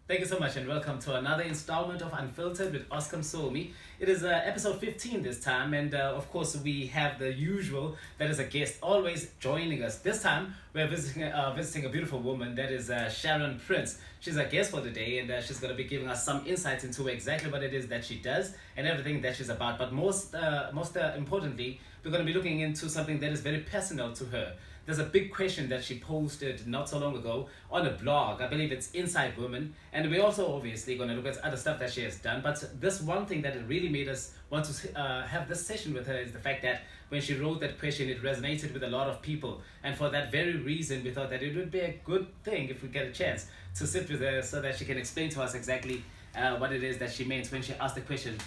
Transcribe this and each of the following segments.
Thank you so much and welcome to another installment of Unfiltered with Oscar Msomi. It is episode 15 this time, and of course we have the usual, that is a guest always joining us. This time we're visiting a beautiful woman, that is Sharon Prince. She's a guest for today, and she's going to be giving us some insights into exactly what it is that she does and everything that she's about. But most importantly, we're going to be looking into something that is very personal to her. There's a big question that she posted not so long ago on a blog. I believe it's Inside Women. And we're also obviously going to look at other stuff that she has done. But this one thing that really made us want to have this session with her is the fact that when she wrote that question, it resonated with a lot of people. And for that very reason, we thought that it would be a good thing if we get a chance to sit with her so that she can explain to us exactly what it is that she meant when she asked the question,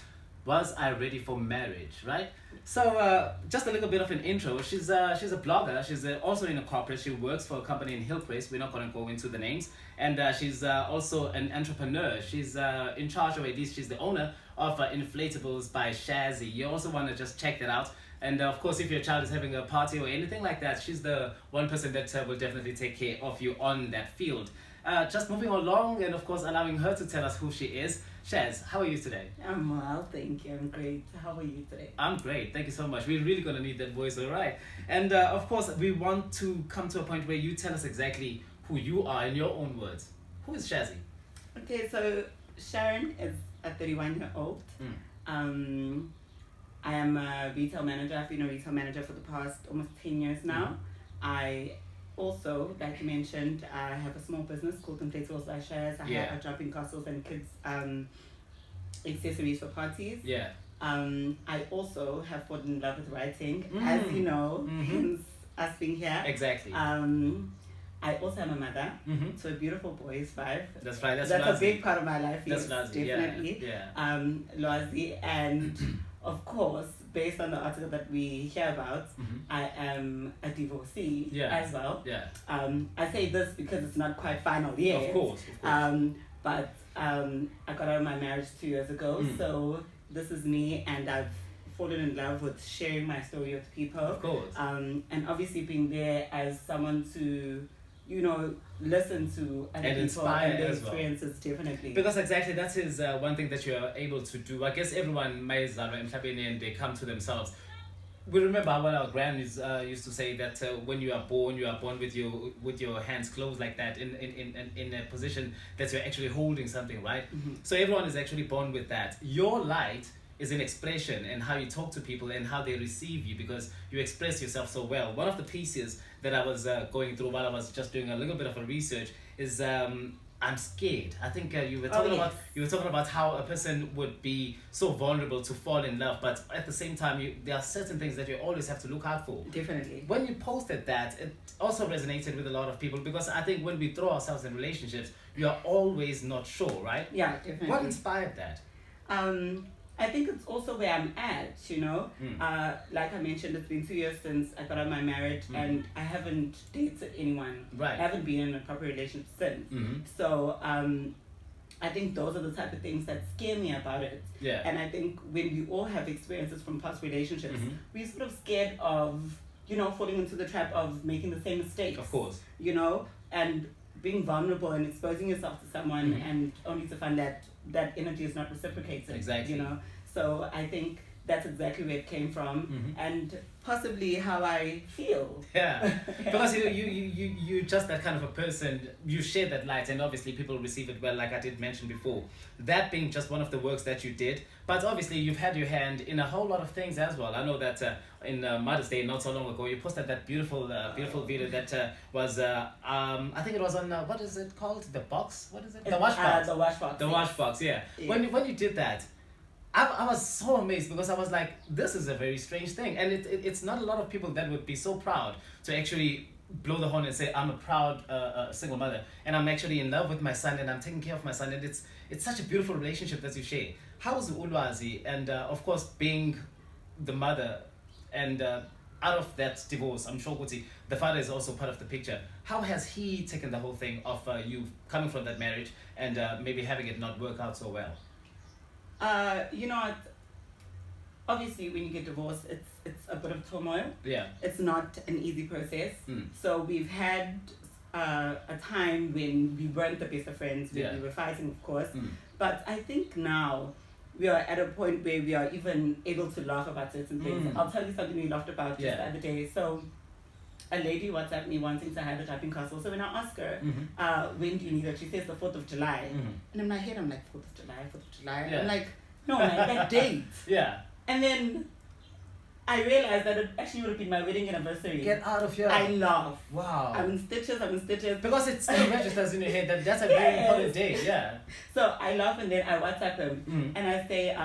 was I ready for marriage, right? So just a little bit of an intro. She's a blogger. She's also in a corporate. She works for a company in Hillcrest. We're not going to go into the names. And she's also an entrepreneur. She's in charge, or at least she's the owner of Inflatables by Shazzy. You also want to just check that out. And of course, if your child is having a party or anything like that, she's the one person that will definitely take care of you on that field. Just moving along and of course allowing her to tell us who she is. Shaz, how are you today? I'm well, thank you. I'm great. How are you today? I'm great. Thank you so much. We're really going to need that voice, all right? And of course, we want to come to a point where you tell us exactly who you are in your own words. Who is Shazzy? Okay, so Sharon is a 31-year-old. I am a retail manager. I've been a retail manager for the past almost 10 years now. I also, like you mentioned, I have a small business called Inflatables by Shares. I drop in castles and kids accessories for parties. Yeah. I also have fallen in love with writing, as you know, hence us being here. Exactly. I also am a mother to a beautiful boy, he's 5. That's right. That's a big part of my life. That's yes, definitely. Yeah. Loazi, and of course, based on the article that we hear about, I am a divorcee as well. Yeah. I say this because it's not quite final yet. Of course. But I got out of my marriage 2 years ago, so this is me, and I've fallen in love with sharing my story with people. Of course. And obviously being there as someone to, listen to other and people inspire and their as well. experiences, definitely. Because exactly that is one thing that you're able to do. I guess everyone may and they come to themselves. We remember what our grannies used to say, that when you are born with your hands closed like that in a position that you're actually holding something, right? So everyone is actually born with that. Your light is in expression and how you talk to people and how they receive you, because you express yourself so well. One of the pieces that I was going through while I was just doing a little bit of a research is I'm scared. I think you were talking about how a person would be so vulnerable to fall in love, but at the same time, there are certain things that you always have to look out for. Definitely. When you posted that, it also resonated with a lot of people, because I think when we throw ourselves in relationships, we are always not sure, right? Yeah, definitely. What inspired that? I think it's also where I'm at, like I mentioned, it's been 2 years since I got out of my marriage, and I haven't dated anyone. Right. I haven't been in a proper relationship since. So I think those are the type of things that scare me about it. Yeah. And I think when we all have experiences from past relationships, we're sort of scared of, falling into the trap of making the same mistakes. Of course. And being vulnerable and exposing yourself to someone and only to find that energy is not reciprocated. Exactly. So I think that's exactly where it came from, and possibly how I feel. Yeah, because you just that kind of a person. You share that light, and obviously people receive it well, like I did mention before. That being just one of the works that you did, but obviously you've had your hand in a whole lot of things as well. I know that in Mother's Day not so long ago, you posted that beautiful video that was I think it was on what is it called? The box? What is it? The wash box. The wash box. The wash box. Yeah. When you did that, I was so amazed, because I was like, this is a very strange thing, and it's not a lot of people that would be so proud to actually blow the horn and say, I'm a proud single mother, and I'm actually in love with my son, and I'm taking care of my son, and it's such a beautiful relationship that you share. How's Ulwazi, and of course being the mother, and out of that divorce, I'm sure Kuti, the father is also part of the picture. How has he taken the whole thing of you coming from that marriage and maybe having it not work out so well? Obviously when you get divorced, it's a bit of turmoil. Yeah. It's not an easy process. So we've had a time when we weren't the best of friends, when we were fighting, of course. But I think now we are at a point where we are even able to laugh about certain things. I'll tell you something we laughed about just the other day. So a lady WhatsApped me wanting to have a jumping castle. So when I ask her, when do you need it? She says the 4th of July. And in my head, I'm like, 4th of July, 4th of July. I'm like, no, man, that date. And then I realized that it actually would have been my wedding anniversary. Get out of here. I laugh. Wow. I'm in stitches. Because it still registers in your head that that's a very important day, So I laugh and then I WhatsApp him and I say,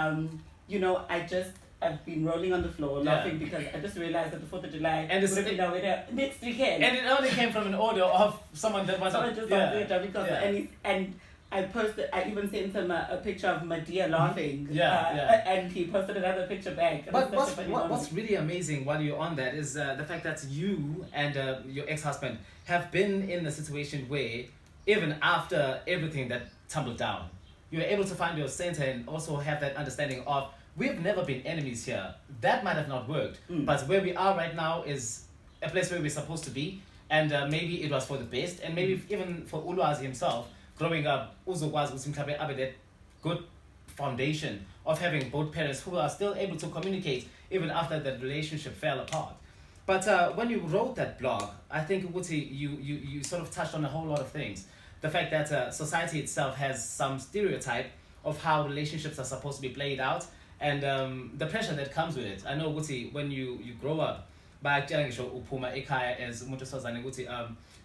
I've been rolling on the floor laughing because I just realized that the 4th of July would have been our wedding next weekend. And it only came from an order of someone that was and I even sent him a picture of Madia laughing. And he posted another picture back. But what's really amazing while you're on that is the fact that you and your ex-husband have been in a situation where even after everything that tumbled down, you were able to find your center and also have that understanding of we've never been enemies here. That might have not worked, but where we are right now is a place where we're supposed to be, and maybe it was for the best, and maybe even for Ulwazi himself, growing up, uzokwazi ukuthi mhlawumbe abe that good foundation of having both parents who are still able to communicate even after the relationship fell apart. But when you wrote that blog, I think Uguti, you sort of touched on a whole lot of things. The fact that society itself has some stereotype of how relationships are supposed to be played out, and the pressure that comes with it. I know Uguti, when you grow up,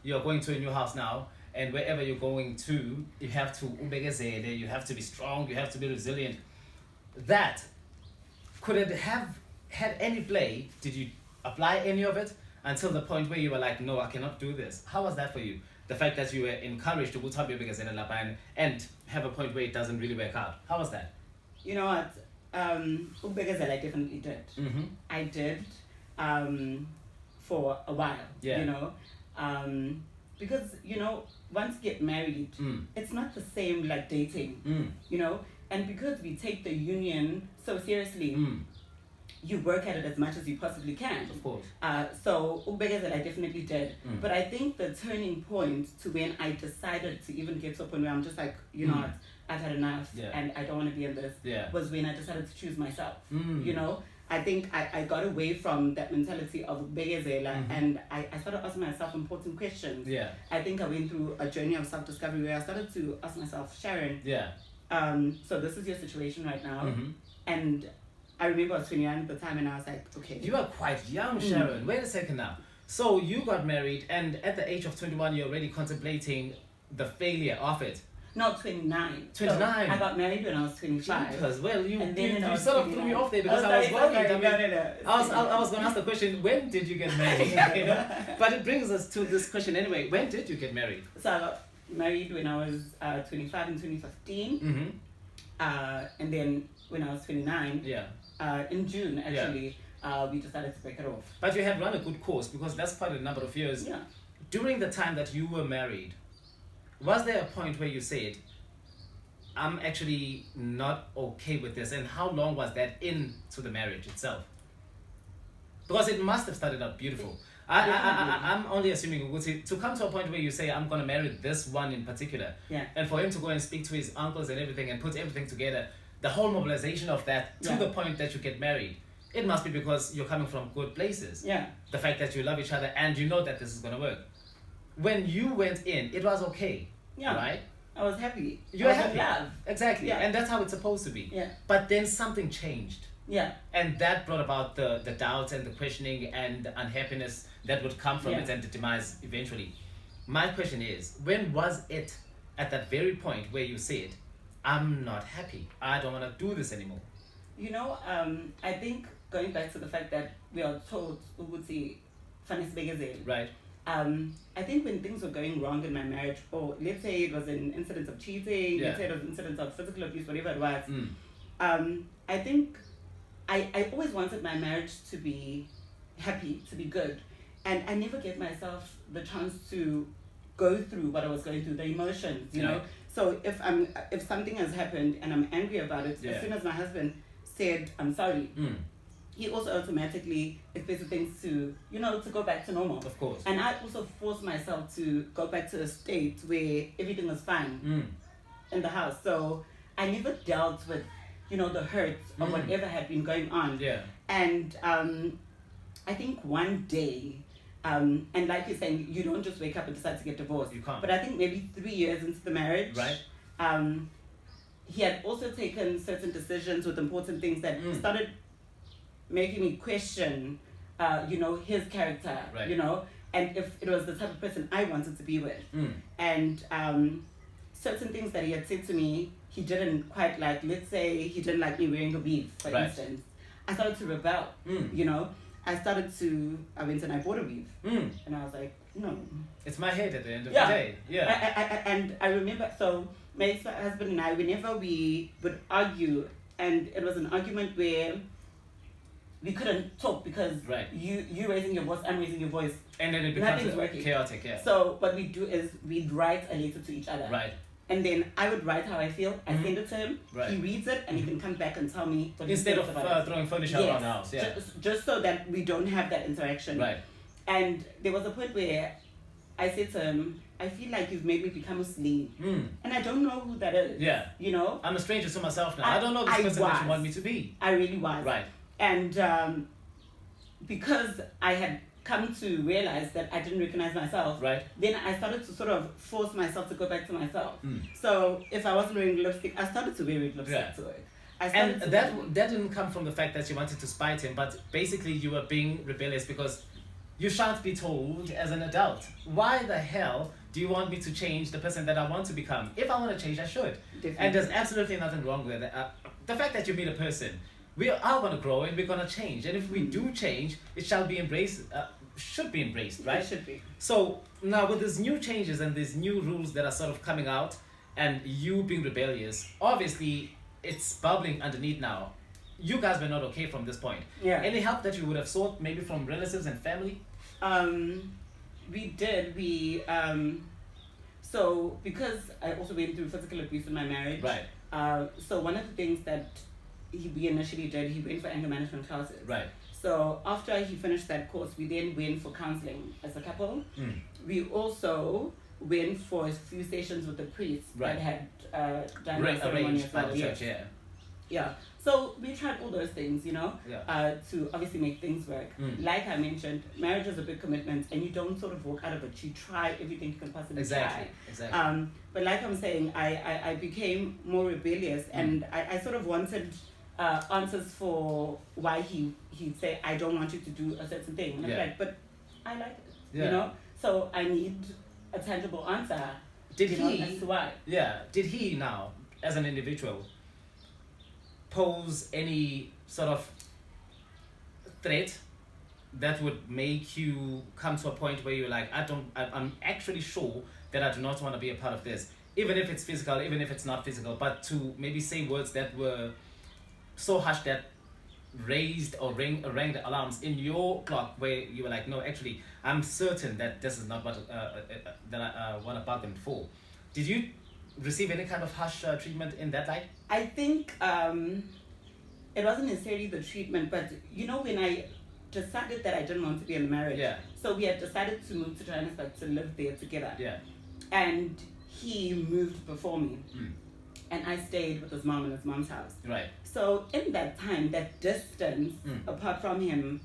you're going to a new house now, and wherever you're going to, you have to ubegezele, you have to be strong, you have to be resilient. That, could it have had any play? Did you apply any of it until the point where you were like, no, I cannot do this? How was that for you? The fact that you were encouraged to go to ubegezele and have a point where it doesn't really work out. How was that? You know what? Ubegezele I definitely did. I did for a while, you know. Because, once you get married, it's not the same like dating, you know. And because we take the union so seriously, you work at it as much as you possibly can. Of course. So ubegezele I definitely did. But I think the turning point to when I decided to even get to a point where I'm just like, you know what, I've had enough and I don't want to be in this, was when I decided to choose myself, you know. I think I got away from that mentality of begezela and I started asking myself important questions. I think I went through a journey of self-discovery where I started to ask myself, Sharon, so this is your situation right now. And I remember I was 29 at the time and I was like, okay. You are quite young, Sharon. Wait a second now. So you got married and at the age of 21, you're already contemplating the failure of it. No, 29. 29. So I got married when I was 25. Because, well, you sort of threw me off there Oh, because I was worried. I was going to ask the question, when did you get married? You know? But it brings us to this question anyway. When did you get married? So I got married when I was 25 in 2015. And then when I was 29, in June actually, we decided to break it off. But you had run a good course because that's quite a number of years. During the time that you were married, was there a point where you said, I'm actually not okay with this? And how long was that into the marriage itself? Because it must have started out beautiful. I'm only assuming to come to a point where you say, I'm going to marry this one in particular. And for him to go and speak to his uncles and everything and put everything together, the whole mobilization of that to the point that you get married, it must be because you're coming from good places. The fact that you love each other and you know that this is going to work. When you went in, it was okay, right? I was happy. You were happy. Exactly. And that's how it's supposed to be. But then something changed. And that brought about the doubts and the questioning and the unhappiness that would come from it and the demise eventually. My question is, when was it at that very point where you said, I'm not happy, I don't want to do this anymore? You know, I think going back to the fact that we are told right. I think when things were going wrong in my marriage, or let's say it was an incident of cheating, let's say it was an incident of physical abuse, whatever it was, I think I always wanted my marriage to be happy, to be good. And I never gave myself the chance to go through what I was going through, the emotions, you know. So if something has happened and I'm angry about it, as soon as my husband said, I'm sorry, he also automatically expected things to, to go back to normal. Of course. And I also forced myself to go back to a state where everything was fine in the house. So I never dealt with, the hurts of whatever had been going on. Yeah. And I think one day, and like you're saying, you don't just wake up and decide to get divorced. You can't. But I think maybe 3 years into the marriage, right. He had also taken certain decisions with important things that started making me question, his character, right. and if it was the type of person I wanted to be with. And certain things that he had said to me, he didn't quite like. Let's say he didn't like me wearing a weave, for instance. I started to rebel, I went and I bought a weave. And I was like, no. It's my head at the end of the day. Yeah. And I remember, so my ex-husband and I, whenever we would argue, and it was an argument where we couldn't talk because you raising your voice, I'm raising your voice. And then it becomes chaotic, So what we do is we'd write a letter to each other. Right. And then I would write how I feel, I send it to him, he reads it, and he can come back and tell me what instead of throwing furniture around the house. Yeah. Just so that we don't have that interaction. Right. And there was a point where I said to him, I feel like you've made me become a slave. And I don't know who that is. Yeah. I'm a stranger to myself now. I don't know this person that you want me to be. I really was. Right. And because I had come to realize that I didn't recognize myself, then I started to sort of force myself to go back to myself. So if I wasn't wearing lipstick, I started to wear lipstick to it. And that didn't come from the fact that you wanted to spite him, but basically you were being rebellious because you shan't be told as an adult, why the hell do you want me to change the person that I want to become? If I want to change, I should. Definitely. And there's absolutely nothing wrong with it. The fact that you meet a person, we are going to grow and we're going to change. And if we do change, it shall be embraced, should be embraced, right? It should be. So now with these new changes and these new rules that are sort of coming out and you being rebellious, obviously it's bubbling underneath now. You guys were not okay from this point. Yeah. Any help that you would have sought maybe from relatives and family? We did. So because I also went through physical abuse in my marriage. Right. So one of the things that we initially did, he went for anger management classes. Right. So after he finished that course, we then went for counseling as a couple. We also went for a few sessions with the priest that had done the ceremony as well. Church, yeah. So we tried all those things, to obviously make things work. Like I mentioned, marriage is a big commitment, and you don't sort of walk out of it. You try everything you can possibly try. Exactly. But like I'm saying, I became more rebellious, and I sort of wanted answers for why he'd say, I don't want you to do a certain thing. And I'm like, but I like it, So I need a tangible answer. As to why. Yeah. Did he now, as an individual, pose any sort of threat that would make you come to a point where you're like, I'm actually sure that I do not want to be a part of this, even if it's physical, even if it's not physical, but to maybe say words that were so harsh that raised or rang the alarms in your clock, where you were like, no, actually, I'm certain that this is not what that I want to bargain for. Did you receive any kind of harsh treatment in that light? I think it wasn't necessarily the treatment, but when I decided that I didn't want to be in a marriage, so we had decided to move to Johannesburg to live there together. And he moved before me. And I stayed with his mom in his mom's house. Right. So in that time, that distance, apart from him,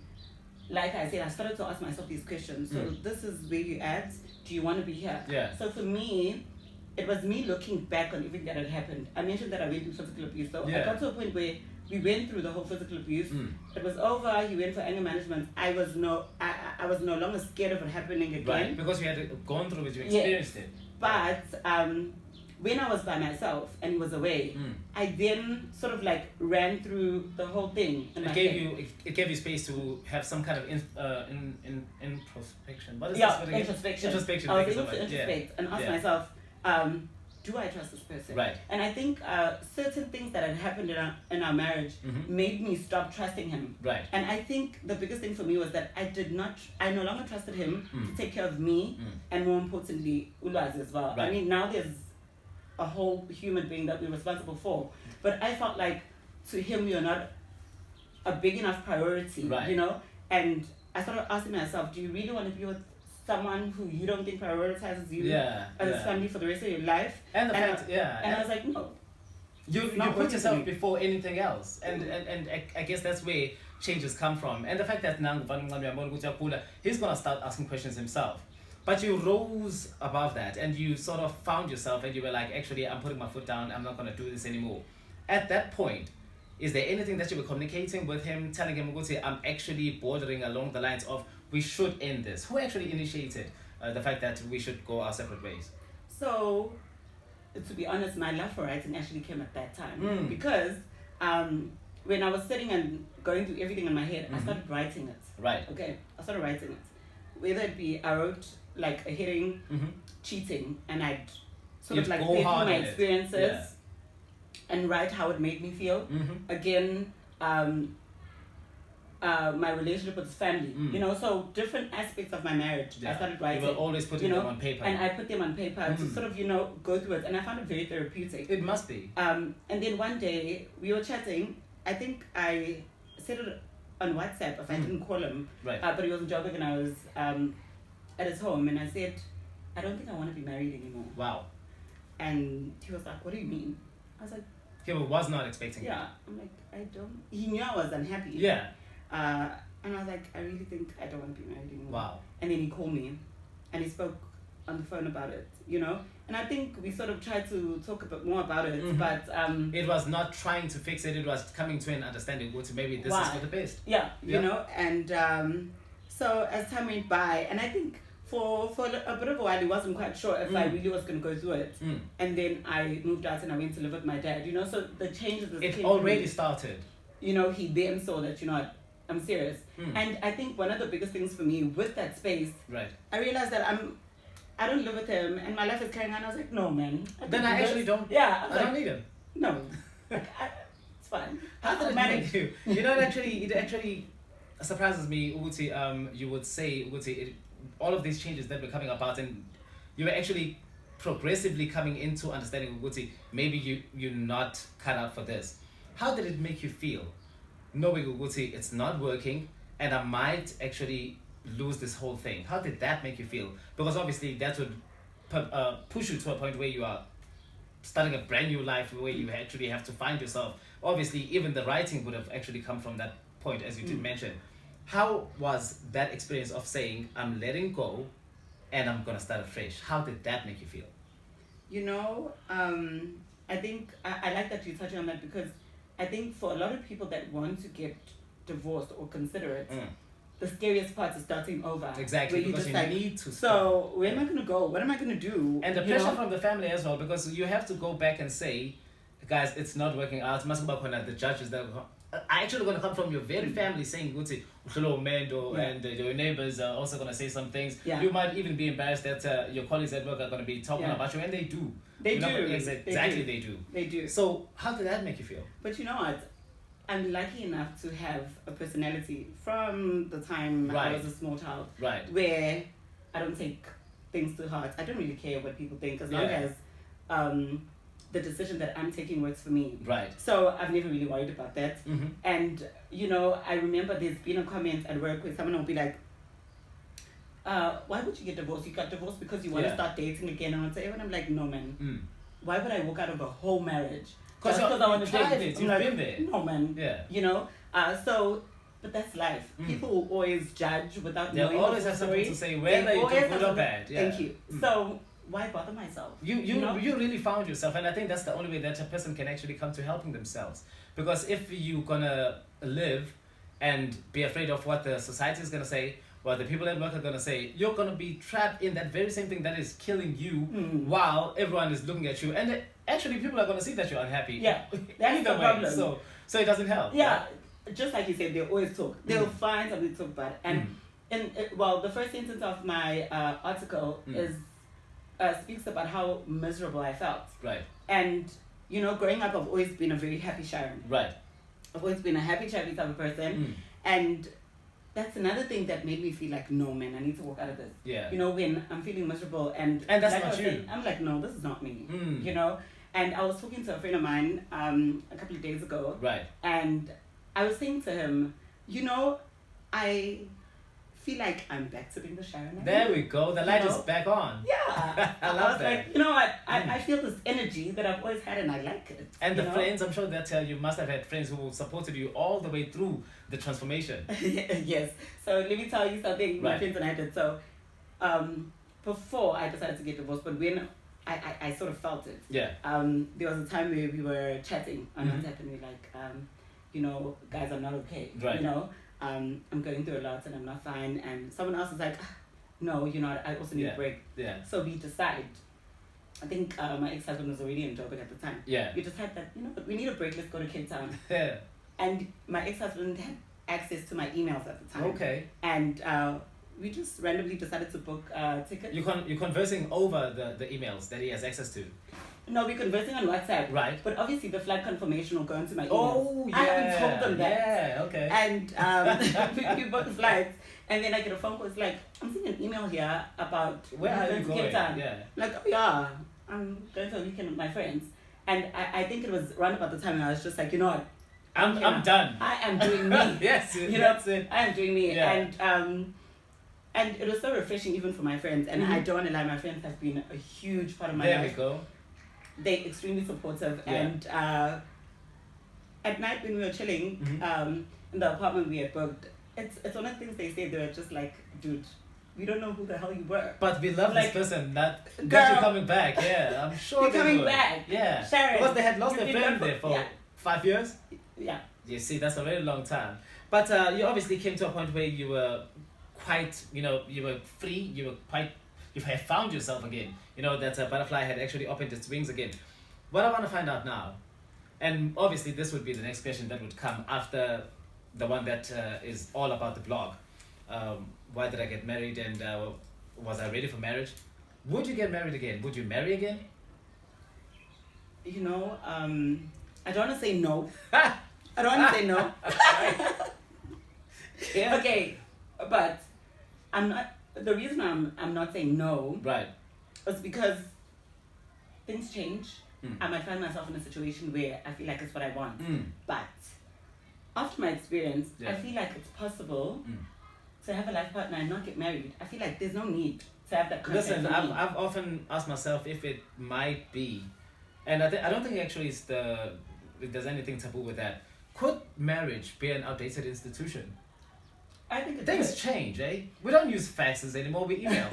like I said, I started to ask myself these questions. So this is where you at? Do you want to be here? Yeah. So for me, it was me looking back on everything that had happened. I mentioned that I went through physical abuse. So I got to a point where we went through the whole physical abuse. It was over. He went for anger management. I was no longer scared of it happening again. Right, because you had gone through it, you experienced it. But when I was by myself and he was away, I then sort of like ran through the whole thing. It gave you space to have some kind of introspection. What is this? Introspection. Introspection. I was able to introspect and ask myself, do I trust this person? Right. And I think certain things that had happened in our marriage made me stop trusting him. Right. And I think the biggest thing for me was that I no longer trusted him to take care of me, and more importantly, Ulwazi as well. Right. I mean, now there's a whole human being that we're responsible for. But I felt like to him, we are not a big enough priority, you know? And I started asking myself, do you really want to be with someone who you don't think prioritizes you as family for the rest of your life? And the fact, and I was like, no. You put yourself before anything else. And I guess that's where changes come from. And the fact that now he's going to start asking questions himself. But you rose above that and you sort of found yourself and you were like, actually, I'm putting my foot down. I'm not going to do this anymore. At that point, is there anything that you were communicating with him, telling him, I'm actually bordering along the lines of, we should end this? Who actually initiated the fact that we should go our separate ways? So, to be honest, my love for writing actually came at that time. Because when I was sitting and going through everything in my head, I started writing it. Right. Okay, I started writing it. Whether it be, I wrote like a heading, cheating, and I'd sort of like go through my experiences and write how it made me feel. Again, my relationship with family, you know, so different aspects of my marriage. I started writing. You were always putting them on paper. And I put them on paper to sort of, you know, go through it. And I found it very therapeutic. It must be. And then one day we were chatting. I think I said it on WhatsApp if I didn't call him. Right. But he was in Joburg and I was at his home. And I said, I don't think I want to be married anymore. Wow. And he was like, what do you mean? I was like, he was not expecting it. I'm like, I don't. He knew I was unhappy. Yeah. And I was like, I really think I don't want to be married anymore. Wow. And then he called me and he spoke on the phone about it, you know? And I think we sort of tried to talk a bit more about it, but... it was not trying to fix it, it was coming to an understanding, maybe this is for the best. Yeah, you know? And so as time went by, and I think for a bit of a while, he wasn't quite sure if I really was going to go through it. And then I moved out and I went to live with my dad, you know? So the changes... It already started. You know, he then saw that, you know, I'm serious. And I think one of the biggest things for me with that space, I realized that I don't live with him and my life is carrying on. I was like, no, man. Then I actually don't. Yeah. I don't need him. No. It's fine. How did it manage you? You know, it actually surprises me, Uguti, you would say, Uguti, all of these changes that were coming about and you were actually progressively coming into understanding, Uguti, maybe you're not cut out for this. How did it make you feel? Knowing, Uguti, it's not working and I might actually lose this whole thing. How did that make you feel? Because obviously that would push you to a point where you are starting a brand new life where you actually have to find yourself. Obviously, even the writing would have actually come from that point, as you did mention. How was that experience of saying, I'm letting go and I'm going to start afresh? How did that make you feel? You know, I think I like that you're touching on that because I think for a lot of people that want to get divorced or consider it, the scariest part is starting over. Exactly, because you need to start. So where am I going to go? What am I going to do? And the pressure from the family as well, because you have to go back and say, guys, it's not working out. The judges that are actually going to come from your very family saying, and your neighbors are also going to say some things. Yeah. You might even be embarrassed that your colleagues at work are going to be talking about you, and they do. They do. Exactly, they do. So how did that make you feel? But you know what? I'm lucky enough to have a personality from the time I was a small child, where I don't take things to heart. I don't really care what people think as long as the decision that I'm taking works for me. Right. So I've never really worried about that. And, you know, I remember there's been a comment at work where someone will be like, why would you get divorced? You got divorced because you want to start dating again and whatever. And I'm like, no, man. Why would I walk out of a whole marriage? Because I want to tried it. You've been there. No, man. Yeah. You know? But that's life. People will always judge without knowing. They'll always have something to say, whether you do good or bad. Yeah. Thank you. So why bother myself? You really found yourself, and I think that's the only way that a person can actually come to helping themselves. Because if you're gonna live and be afraid of what the society is gonna say, what the people at work are gonna say, you're gonna be trapped in that very same thing that is killing you while everyone is looking at you. And actually, people are gonna see that you're unhappy. Yeah, that's the problem. So it doesn't help. Yeah, just like you said, they always talk. They'll find something to talk about. And the first sentence of my article is speaks about how miserable I felt. Right. And you know, growing up, I've always been a very happy Sharon. Right. I've always been a happy, chappy type of person, and that's another thing that made me feel like, no, man, I need to walk out of this. Yeah. You know, when I'm feeling miserable and that's like not you. Saying, I'm like, no, this is not me. You know, and I was talking to a friend of mine a couple of days ago. Right. And I was saying to him, I feel like I'm back to being the Sharon. There we go. The light is back on. Yeah. I love that. Like, you know what? I feel this energy that I've always had and I like it. And the friends, I'm sure they'll tell you, must have had friends who supported you all the way through the transformation. Yes. So let me tell you something my friends and I did. So before I decided to get divorced, but when I sort of felt it. Yeah. There was a time where we were chatting on WhatsApp and we're like, guys, I'm not okay. Right. I'm going through a lot and I'm not fine. And someone else was like, no, I also need a break. Yeah. So we decided, I think my ex-husband was already in Joburg at the time. Yeah. We decided that, we need a break, let's go to Cape Town. Yeah. And my ex-husband had access to my emails at the time. Okay. And we just randomly decided to book tickets. You're conversing over the emails that he has access to. No, we're conversing on WhatsApp. Right. But obviously the flight confirmation will go into my emails. Oh, yeah. I haven't told them that. Yeah, okay. And we booked the flights. And then I get a phone call. It's like, I'm seeing an email here about where are you going? Yeah. Like, oh yeah, I'm going for a weekend with my friends. And I think it was around about the time I was just like, you know what? I'm done. I am doing me. Yes, that's it. I am doing me. Yeah. And it was so refreshing even for my friends. And I don't want to lie, my friends have been a huge part of my life. There we go. They're extremely supportive. Yeah. And at night when we were chilling in the apartment we had booked, it's one of the things they say. They were just like, dude, we don't know who the hell you were. But we love this person that girl, you're coming back. Yeah, I'm sure you're they coming would. back. Yeah. Sharon, because they had lost their friend there for 5 years. Yeah. You see, that's a very long time. But you obviously came to a point where you were quite, you were free. You had found yourself again. That butterfly had actually opened its wings again. What I want to find out now, and obviously this would be the next question that would come after the one that is all about the blog. Why did I get married, and was I ready for marriage? Would you get married again? Would you marry again? I don't want to say no. I don't want to say no. Yeah. Okay, but I'm not. The reason I'm not saying no. Right. Is because things change. I might find myself in a situation where I feel like it's what I want. But after my experience, I feel like it's possible to have a life partner and not get married. I feel like there's no need to have that concept. Listen, I've often asked myself if it might be, and I don't think actually there's anything taboo with that. Could marriage be an outdated institution? I think things change, eh? We don't use faxes anymore, we email.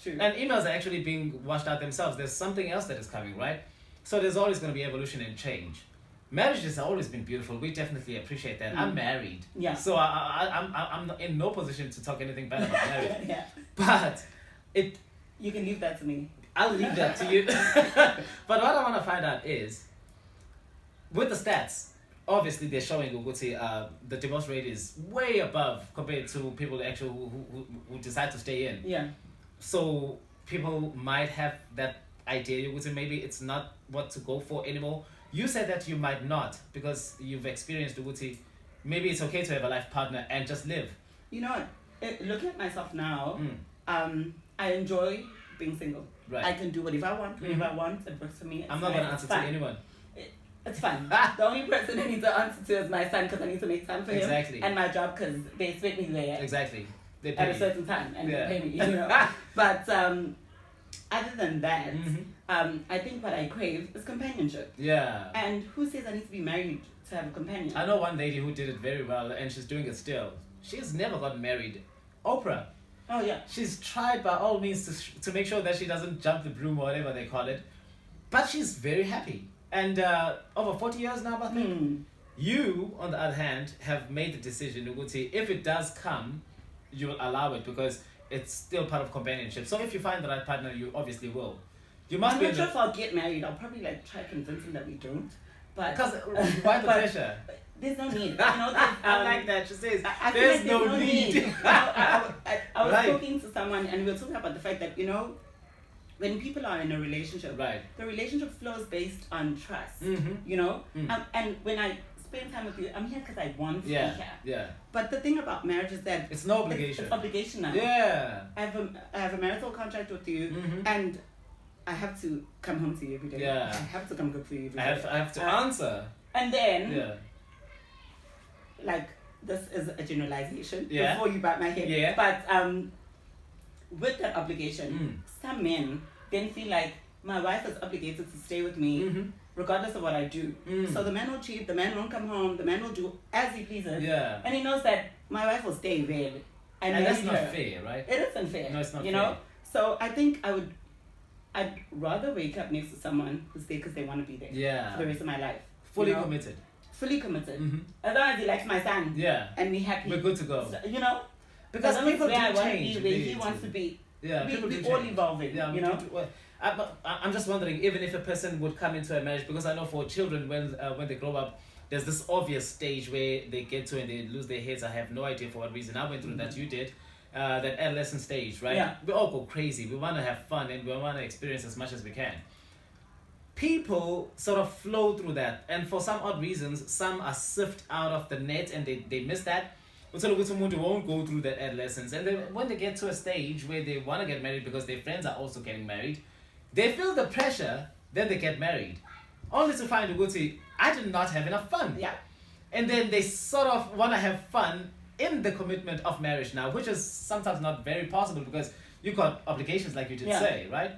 True. And emails are actually being washed out themselves. There's something else that is coming, right? So there's always going to be evolution and change. Marriage has always been beautiful. We definitely appreciate that. I'm married. Yeah. So I'm in no position to talk anything bad about marriage. Yeah. But you can leave that to me. I'll leave that to you. But what I want to find out is, with the stats, obviously they're showing the divorce rate is way above compared to people actually who decide to stay in. Yeah. So people might have that idea, you would say maybe it's not what to go for anymore. You said that you might not because you've experienced Uguti. Maybe it's okay to have a life partner and just live. You know what? Looking at myself now, I enjoy being single. Right. I can do whatever I want, whenever I want. It works for me. I'm not going to answer to anyone. It's fine. The only person I need to answer to is my son because I need to make time for him. Exactly. And my job because they expect me there. Exactly. They pay at a certain time and they pay me, But other than that, I think what I crave is companionship. Yeah. And who says I need to be married to have a companion? I know one lady who did it very well and she's doing it still. She's never gotten married. Oprah. Oh, yeah. She's tried by all means to make sure that she doesn't jump the broom or whatever they call it. But she's very happy. And over 40 years now, I think. You, on the other hand, have made the decision, Uguti, if it does come, you will allow it because it's still part of companionship. So if you find the right partner, you obviously will. You must I'm be not sure if I'll get married. I'll probably try convincing that we don't. But because why the pressure? There's no need. I like that. She says I there's feel like no need. I was talking to someone and we were talking about the fact that when people are in a relationship, the relationship flows based on trust. And when I spend time with you, I'm here because I want to be here. Yeah. But the thing about marriage is that it's no obligation. It's obligation now. Yeah. I have a marital contract with you, and I have to come home to you every day. Yeah. I have to come cook for you every day. I have to answer. And then like, this is a generalization Yeah. before you bite my head. Yeah. But with that obligation, some men then feel like my wife is obligated to stay with me regardless of what I do. So the man will cheat, the man won't come home, the man will do as he pleases. Yeah. And he knows that my wife will stay there. And that's not fair, right? It isn't fair. No, it's not you fair. know? So I think I'd rather wake up next to someone who's there because they want to be there for the rest of my life. Fully committed. Fully committed. As long as he likes my son. Yeah. And we're happy. We're good to go. So, you know? Because people do change. Where he wants to be. Yeah, we're all evolving. Yeah, you know? I'm just wondering, even if a person would come into a marriage, because I know for children, when they grow up, there's this obvious stage where they get to and they lose their heads. I have no idea for what reason. I went through that, you did. That adolescent stage, right? Yeah. We all go crazy. We want to have fun and we want to experience as much as we can. People sort of flow through that, and for some odd reasons, some are sift out of the net and they miss that. Someone won't go through that adolescence, and then when they get to a stage where they want to get married because their friends are also getting married, they feel the pressure, then they get married, only to find I did not have enough fun. Yeah. And then they sort of want to have fun in the commitment of marriage now, which is sometimes not very possible because you've got obligations, like you did say, right?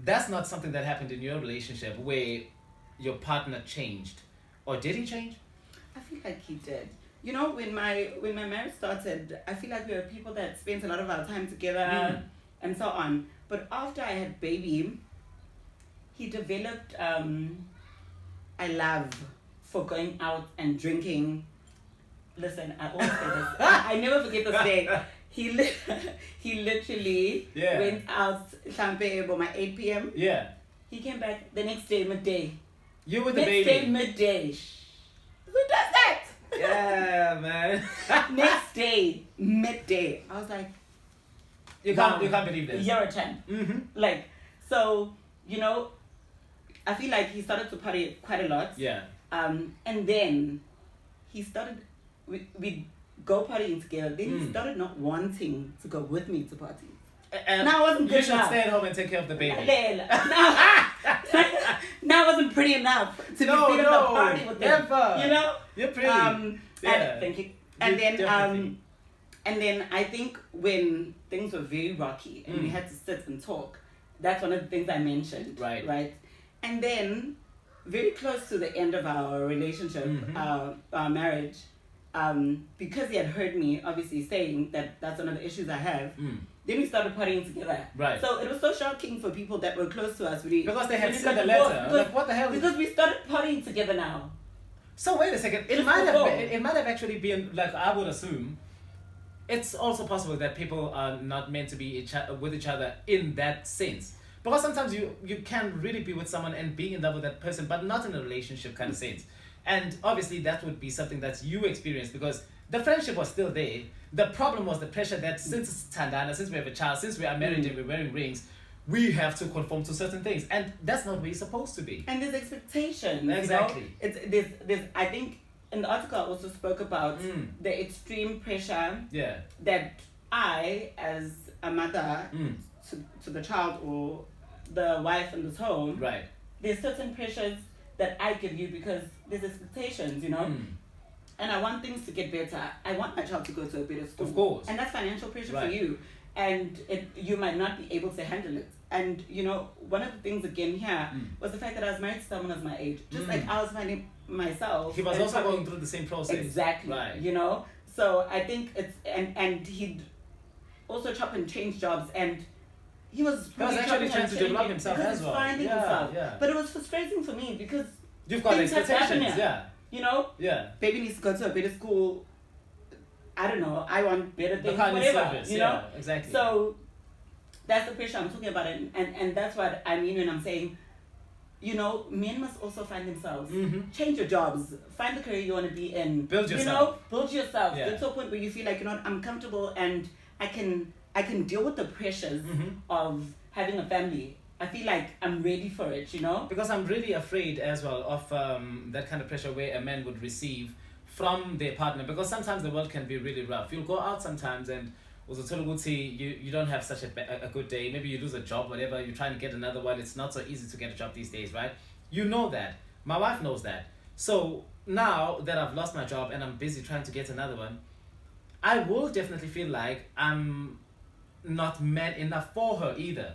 That's not something that happened in your relationship where your partner changed, or did he change? I feel like he did. You know, when my marriage started, I feel like we were people that spent a lot of our time together and so on. But after I had baby, he developed a love for going out and drinking. Listen, I always say this. I never forget this day. He literally went out champagne by 8 p.m. Yeah. He came back the next day midday. You with the baby. Next day midday. Who does that? Yeah, man. Next day midday. I was like, you can't believe this. You're a 10. Like, so, you know, I feel like he started to party quite a lot. Yeah. And then he started, we go partying together. Then he started not wanting to go with me to parties. Now I wasn't good enough. You should enough. stay at home and take care of the baby. Now I wasn't pretty enough to be seen at the party with them. Never. You know? You're pretty. And thank you. And then I think when things were very rocky and we had to sit and talk, that's one of the things I mentioned. Right. And then very close to the end of our relationship, our marriage, because he had heard me obviously saying that that's one of the issues I have, then we started partying together. Right. So it was so shocking for people that were close to us. Because they had seen the letter. Like, what the hell? Because we started partying together now. So wait a second. It might have actually been, like, I would assume, it's also possible that people are not meant to be with each other in that sense. Because sometimes you can really be with someone and be in love with that person, but not in a relationship kind of sense. And obviously that would be something that you experienced because the friendship was still there. The problem was the pressure that since it's Tandana, since we have a child, since we are married and we're wearing rings, we have to conform to certain things. And that's not where you're supposed to be. And there's expectations. Exactly. You know? There's I think in the article I also spoke about the extreme pressure that I, as a mother to the child or the wife in this home, there's certain pressures that I give you because there's expectations, you know? And I want things to get better. I want my child to go to a better school. Of course. And that's financial pressure for you. And you might not be able to handle it. And, you know, one of the things again here was the fact that I was married to someone of my age. Just like I was finding myself. He was also going through the same process. Exactly. Right. You know? So I think it's... And he'd also chop and change jobs. And he was actually trying to develop himself as well. Finding himself. Yeah. But it was frustrating for me because... You've got expectations, You know? Yeah. Baby needs to go to a better school. I don't know. I want better things, whatever. Service, you know? Exactly. So that's the pressure I'm talking about, and that's what I mean when I'm saying, you know, men must also find themselves. Change your jobs. Find the career you want to be in. Build yourself. You know, build yourself. Yeah. Get to a point where you feel like, you know what, I'm comfortable and I can deal with the pressures of having a family. I feel like I'm ready for it, you know? Because I'm really afraid as well of that kind of pressure where a man would receive from their partner. Because sometimes the world can be really rough. You'll go out sometimes and you don't have such a good day. Maybe you lose a job, whatever. You're trying to get another one. It's not so easy to get a job these days, right? You know that. My wife knows that. So now that I've lost my job and I'm busy trying to get another one, I will definitely feel like I'm not man enough for her either.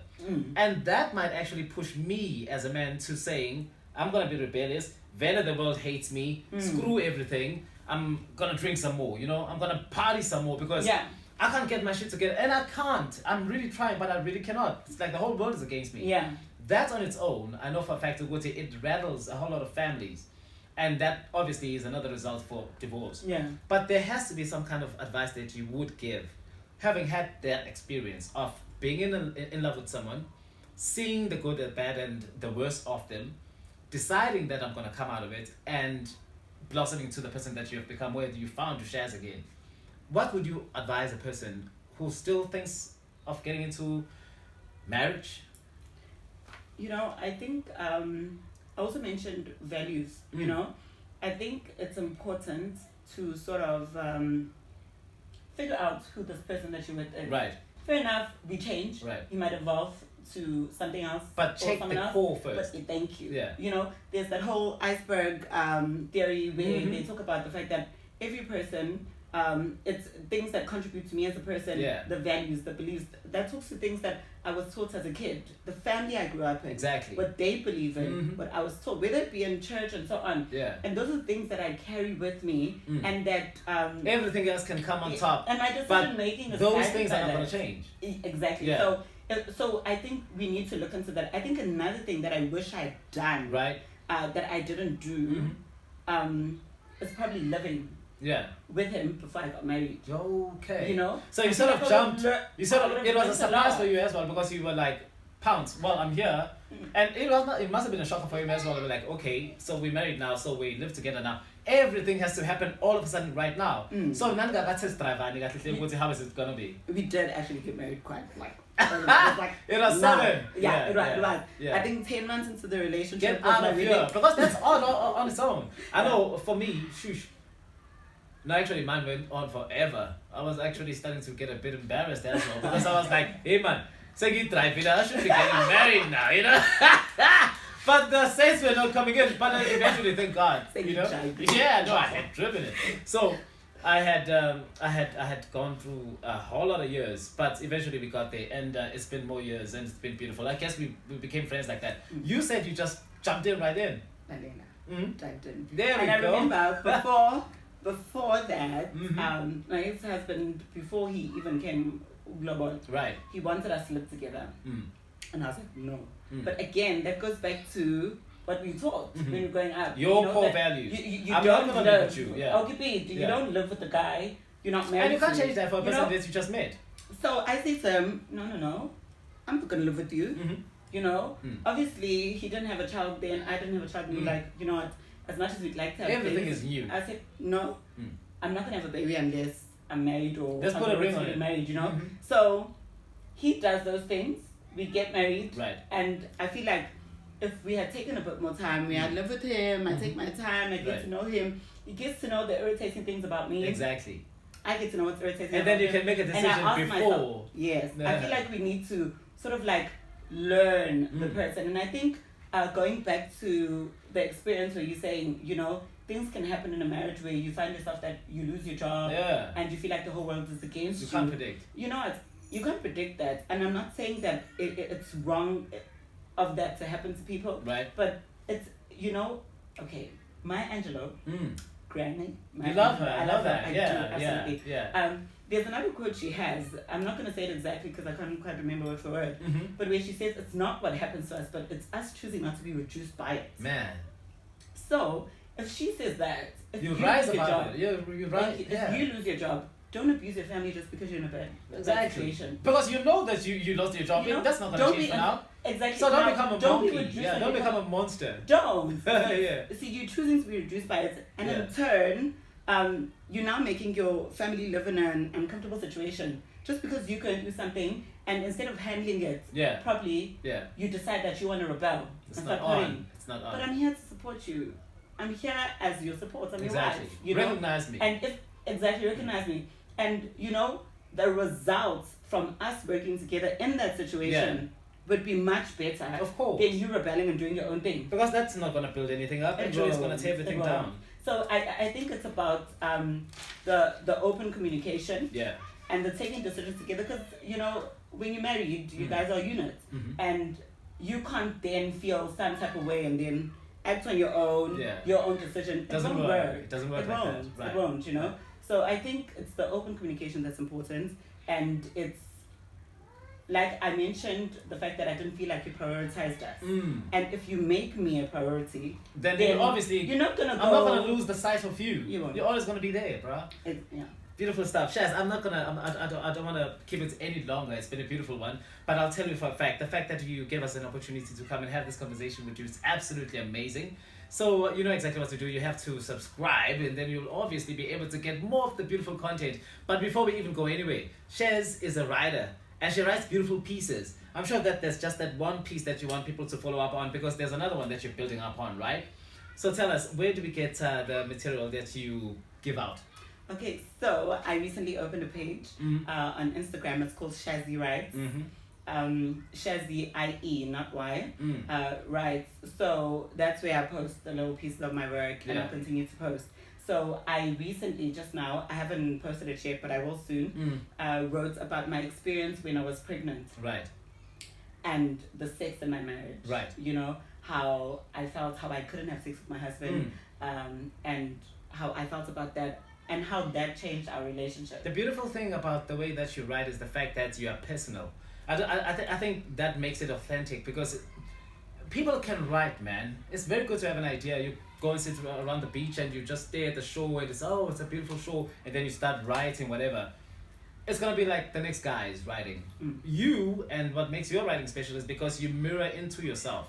And that might actually push me as a man to saying, I'm gonna be rebellious, whether the world hates me, screw everything, I'm gonna drink some more, I'm gonna party some more because I can't get my shit together. And I can't. I'm really trying, but I really cannot. It's like the whole world is against me. Yeah. That on its own, I know for a fact it rattles a whole lot of families. And that obviously is another result for divorce. Yeah. But there has to be some kind of advice that you would give, having had that experience of being in love with someone, seeing the good, the bad, and the worst of them, deciding that I'm going to come out of it, and blossoming to the person that you have become, where you found your shares again. What would you advise a person who still thinks of getting into marriage? I think I also mentioned values, I think it's important to sort of figure out who this person that you're with is. Right. Fair enough, we change. Right. You might evolve to something else. But check the core first. But thank you. Yeah. There's that whole iceberg theory where they talk about the fact that every person, it's things that contribute to me as a person, the values, the beliefs, that talks to things that I was taught as a kid, the family I grew up in, what they believe in, what I was taught, whether it be in church and so on. And those are things that I carry with me, and that everything else can come on top. And my decision making is those things are not going to change. Exactly. So I think we need to look into that. I think another thing that I wish I'd done, that I didn't do, is probably living with him before I got married. Okay. So you sort of jumped. It was a surprise for you as well, because you were like, pounce. Well, I'm here, and it was not. It must have been a shocker for him as well. They were like, okay, so we're married now, so we live together now. Everything has to happen all of a sudden right now. So Nanga got his driver, and how is it gonna be? We did actually get married quite like. It was sudden. It was. I think 10 months into the relationship. Get out of here, because that's on its own. I know for me, no, actually, mine went on forever. I was actually starting to get a bit embarrassed as well, because I was like, hey man, so you drive it, I should be getting married now, But the sense were not coming in, but eventually, thank God, I had driven it. So I had gone through a whole lot of years, but eventually we got there, and it's been more years, and it's been beautiful. I guess we became friends like that. You said you just jumped in right in. Jumped in. There we go. And I remember before that, my ex-husband, before he even came global, he wanted us to live together. And I was like, no. But again, that goes back to what we taught when we were growing up. Your core values. You I'm don't not gonna live with you. You don't live with the guy. You're not married. And you can't change that for a person that you just met. So I say to him, no. I'm not going to live with you. Obviously, he didn't have a child then. I didn't have a child. And like, what? As much as we'd like to have everything is new. I said, no, I'm not going to have a baby unless I'm married or let's put a ring on it. Married, So he does those things. We get married. And I feel like if we had taken a bit more time, we had lived with him, I take my time, I get to know him. He gets to know the irritating things about me. Exactly. I get to know what's irritating and then you can make a decision before. Yes. I feel like we need to sort of like learn the person. And I think going back to the experience where you're saying, things can happen in a marriage where you find yourself that you lose your job and you feel like the whole world is against you. You can't predict. You can't predict that. And I'm not saying that it's wrong of that to happen to people. But it's, okay, Maya Angelou, Granny. You love her. I love that. I do, absolutely. There's another quote she has. I'm not going to say it exactly because I can't quite remember word for word. But where she says, it's not what happens to us, but it's us choosing not to be reduced by it. Man. So, if she says that, if you rise about it. You rise. If you lose your job, don't abuse your family just because you're in a bad situation. Because you know that you lost your job. That's not going to change for now. Exactly. So don't become a monkey. Don't become a monster. Don't. See, you're choosing to be reduced by it. And in turn, you're now making your family live in an uncomfortable situation. Just because you can do something, and instead of handling it properly, you decide that you want to rebel. It's not on. It's not on. But I'm here to support you. I'm here as your support. I'm your wife. Recognize me. And recognize me. And, the results from us working together in that situation would be much better, of course, than you rebelling and doing your own thing. Because that's not going to build anything up. It's just going to tear everything down. So I think it's about the open communication. Yeah. And the taking decisions together, because when you're married, you guys are units, and you can't then feel some type of way and then act on your own decision. It doesn't won't work. It doesn't work it like won't. that. Right. It won't. So I think it's the open communication that's important, and it's like I mentioned, the fact that I didn't feel like you prioritized us. And if you make me a priority, then obviously you're not gonna go. I'm not gonna lose the sight of you. You won't. You're always gonna be there, bro. Beautiful stuff, Shaz. I don't want to keep it any longer. It's been a beautiful one, but I'll tell you for a fact, the fact that you gave us an opportunity to come and have this conversation with you is absolutely amazing. So you know exactly what to do. You have to subscribe, and then you'll obviously be able to get more of the beautiful content. But before we even go anywhere, Shaz is a writer, and she writes beautiful pieces. I'm sure that there's just that one piece that you want people to follow up on, because there's another one that you're building up on, right? So tell us, where do we get the material that you give out? Okay, so I recently opened a page on Instagram. It's called Shazzy Writes. Shazzy IE, not Y. Writes. So that's where I post the little pieces of my work, and I'll continue to post. So I recently, just now, I haven't posted it yet, but I will soon, wrote about my experience when I was pregnant. Right. And the sex in my marriage. Right. How I felt, how I couldn't have sex with my husband, and how I felt about that, and how that changed our relationship. The beautiful thing about the way that you write is the fact that you are personal. I think that makes it authentic, because people can write, man. It's very good to have an idea. You go and sit around the beach and you just stare at the shore and it's a beautiful shore, and then you start writing whatever. It's gonna be like the next guy is writing. You, and what makes your writing special is because you mirror into yourself,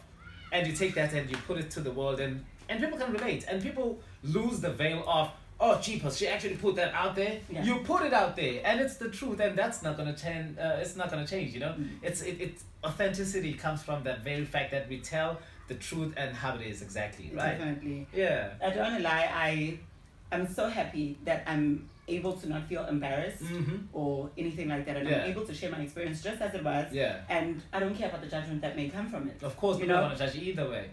and you take that and you put it to the world, and people can relate, and people lose the veil of, oh, jeepers, she actually put that out there. Yeah. You put it out there, and it's the truth, and that's not gonna change. It's not gonna change. It's authenticity comes from that very fact that we tell the truth and how it is exactly. Right. Definitely. Yeah. I don't wanna lie. I'm so happy that I'm able to not feel embarrassed or anything like that, and I'm able to share my experience just as it was. Yeah. And I don't care about the judgment that may come from it. Of course, we don't want to judge either way.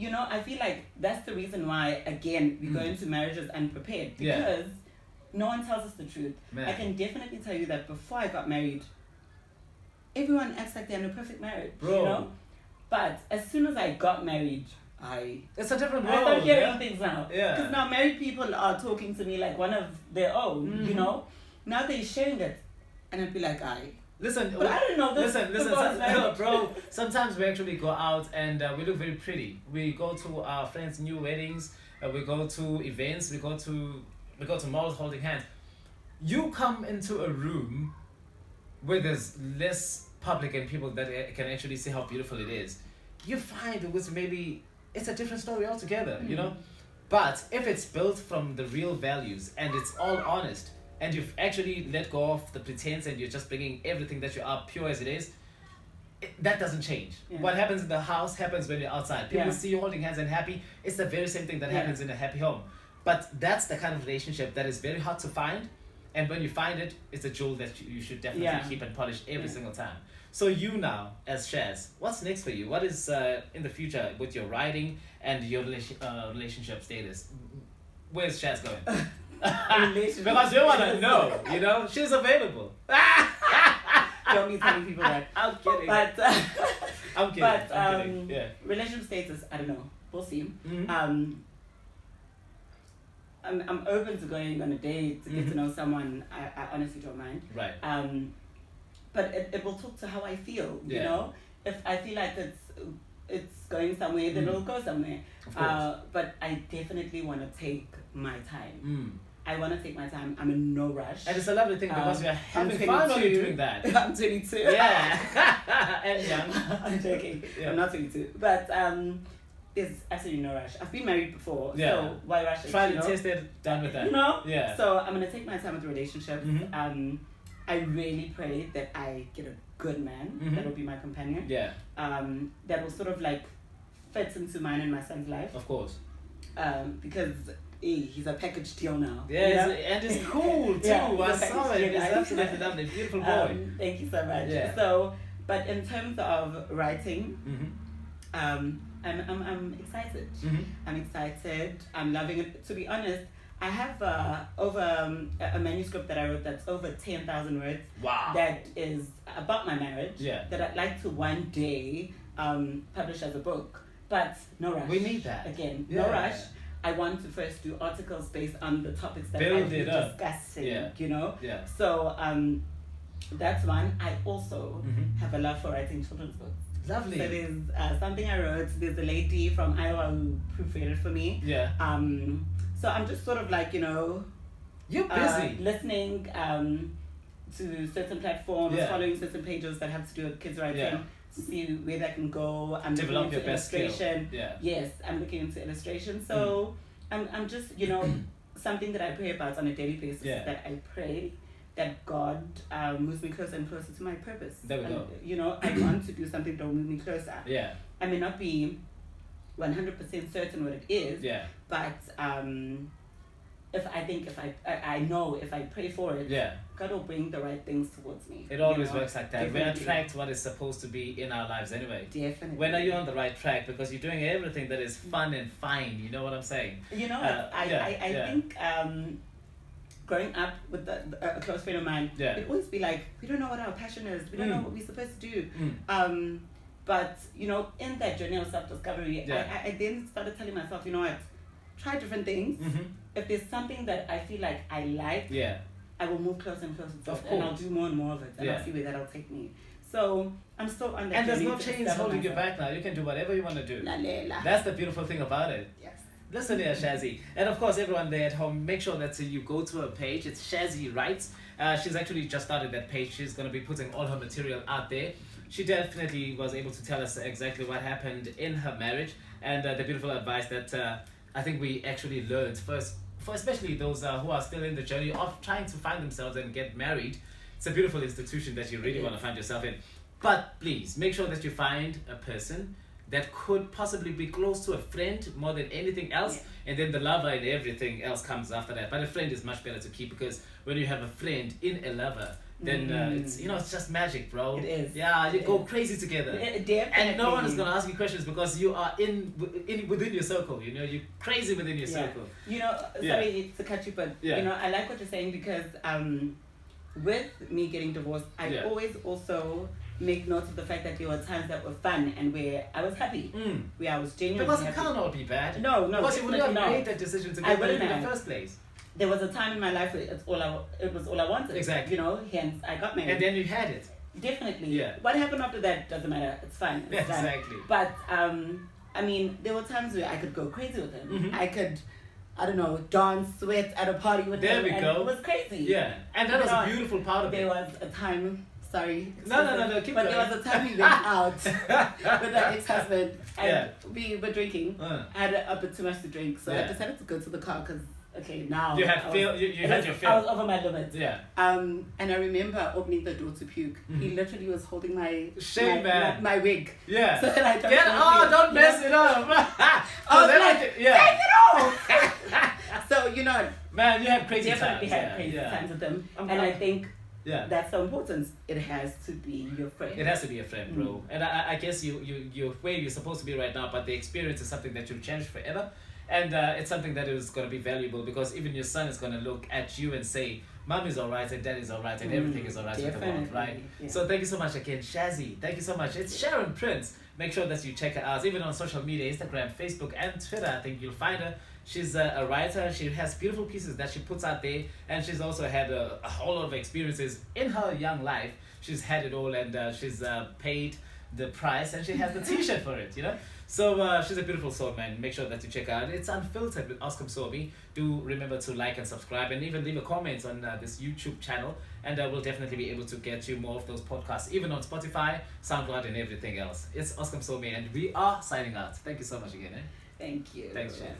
I feel like that's the reason why, again, we go into marriages unprepared, because no one tells us the truth. Man. I can definitely tell you that before I got married, everyone acts like they're in a perfect marriage, But as soon as I got married, it's a different world. I start hearing things now. Yeah. Because now married people are talking to me like one of their own, Now they're sharing it, and I'd be like, Listen, but I don't know this. Listen, bro. Sometimes we actually go out and we look very pretty. We go to our friends' new weddings. We go to events. We go to malls holding hands. You come into a room where there's less public and people that can actually see how beautiful it is. You find it was maybe it's a different story altogether, But if it's built from the real values and it's all honest, and you've actually let go of the pretense and you're just bringing everything that you are pure as it is, that doesn't change. Yeah. What happens in the house happens when you're outside. People see you holding hands and happy. It's the very same thing that happens in a happy home. But that's the kind of relationship that is very hard to find. And when you find it, it's a jewel that you should definitely keep and polish every single time. So you now, as Shaz, what's next for you? What is in the future with your writing and your relationship status? Where's Shaz going? Because we want to know, she's available. Don't be telling people that. I'm kidding. But I'm kidding. I'm kidding. Yeah. Relationship status, I don't know. We'll see. Mm-hmm. I'm open to going on a date to get to know someone. I honestly don't mind. Right. But it will talk to how I feel. If I feel like it's going somewhere, then it'll go somewhere. Of course. But I definitely want to take my time. I want to take my time. I'm in no rush. And it's a lovely thing because you're having fun while you're doing that. I'm 22. Yeah. And young. I'm joking. Yeah. I'm not 22. But there's absolutely no rush. I've been married before. Yeah. So why rush it? Tried and tested, done with that. Yeah. So I'm going to take my time with the relationship. I really pray that I get a good man that will be my companion. Yeah. That will sort of like fit into mine and my son's life. Of course. Because he's a package deal now. Yeah, and it's cool too. I saw it. It's absolutely lovely. Beautiful boy. Thank you so much. Yeah. So, But in terms of writing, I'm excited. I'm excited. I'm loving it. To be honest, I have over a manuscript that I wrote that's over 10,000 words. Wow. That is about my marriage. Yeah. That I'd like to one day publish as a book. But no rush. We need that. Again, no rush. I want to first do articles based on the topics that Build I've been it discussing, you know? Yeah. So that's one. I also have a love for writing children's books. Lovely. So there's something I wrote. There's a lady from Iowa who proofread it for me. Yeah. So I'm just sort of like, you're busy. Listening to certain platforms, following certain pages that have to do with kids writing. To see where that can go. I'm develop looking your into best illustration. skill. Yeah. Yes, I'm looking into illustration. So I'm just, something that I pray about on a daily basis. That I pray that God moves me closer and closer to my purpose. There we go. I want to do something that will move me closer. Yeah. I may not be 100% certain what it is. Yeah. But if I pray for it, God will bring the right things towards me. It always works like that. We attract what is supposed to be in our lives anyway. Definitely. When are you on the right track? Because you're doing everything that is fun and fine. You know what I'm saying? I think growing up with a close friend of mine, it'd always be like, we don't know what our passion is. We don't know what we're supposed to do. But, in that journey of self-discovery, I then started telling myself, you know what? Try different things. If there's something that I feel like I like, I will move closer and closer to it, and I'll do more and more of it, and I'll see where that'll take me. So I'm still on that. And there's no chains holding you back now. You can do whatever you want to do. That's the beautiful thing about it. Yes. Listen here, Shazzy. And of course, everyone there at home, make sure that you go to her page. It's Shazzy Writes. She's actually just started that page. She's going to be putting all her material out there. She definitely was able to tell us exactly what happened in her marriage and the beautiful advice that I think we actually learned first, for especially those who are still in the journey of trying to find themselves and get married. It's a beautiful institution that you really want to find yourself in. But please, make sure that you find a person that could possibly be close to a friend more than anything else, and then the lover and everything else comes after that. But a friend is much better to keep, because when you have a friend in a lover, then it's it's just magic, bro. It is. Yeah, you go crazy together. Definitely. And no one is gonna ask you questions because you are within your circle. You're crazy within your circle. Sorry to cut you, but I like what you're saying, because with me getting divorced, I always also make note of the fact that there were times that were fun and where I was happy, where I was genuinely because happy. It cannot be bad. No, because you wouldn't have made that decision to get married in the first place. There was a time in my life where it was all I wanted. Exactly. Hence I got married. And then you had it. Definitely. Yeah. What happened after that doesn't matter. It's fine. It's done. Exactly. But there were times where I could go crazy with him. I could, I don't know, dance, sweat at a party with him. There we go. It was crazy. Yeah. And that was a beautiful part of it. There was a time. Sorry. No. Keep going. There was a time we went out with our ex-husband and we were drinking. I had a bit too much to drink, so I decided to go to the car because. Okay, now you had you had your fill. I was over my limit. Yeah. And I remember opening the door to puke. He literally was holding my wig. Yeah. So that I don't mess it up. I was like, take it off. So man, you have crazy definitely times. had crazy times with them, and I think that's so important. It has to be your friend. It has to be a friend, bro. And I guess you're where you're supposed to be right now, but the experience is something that you'll cherish forever. And it's something that is going to be valuable, because even your son is going to look at you and say, Mom is alright and Dad is alright and everything is alright with the world, right? Yeah. So thank you so much again, Shazzy. Thank you so much. It's Sharon Prince. Make sure that you check her out, even on social media, Instagram, Facebook, and Twitter. I think you'll find her. She's a writer. She has beautiful pieces that she puts out there, and she's also had a whole lot of experiences in her young life. She's had it all, and she's paid the price, and she has the t-shirt for it, So she's a beautiful soul, man. Make sure that you check her out. It's Unfiltered with Msomi. Do remember to like and subscribe, and even leave a comment on this YouTube channel, and we'll definitely be able to get you more of those podcasts, even on Spotify, SoundCloud, and everything else. It's Msomi, and we are signing out. Thank you so much again. Thank you. Thanks, Jen.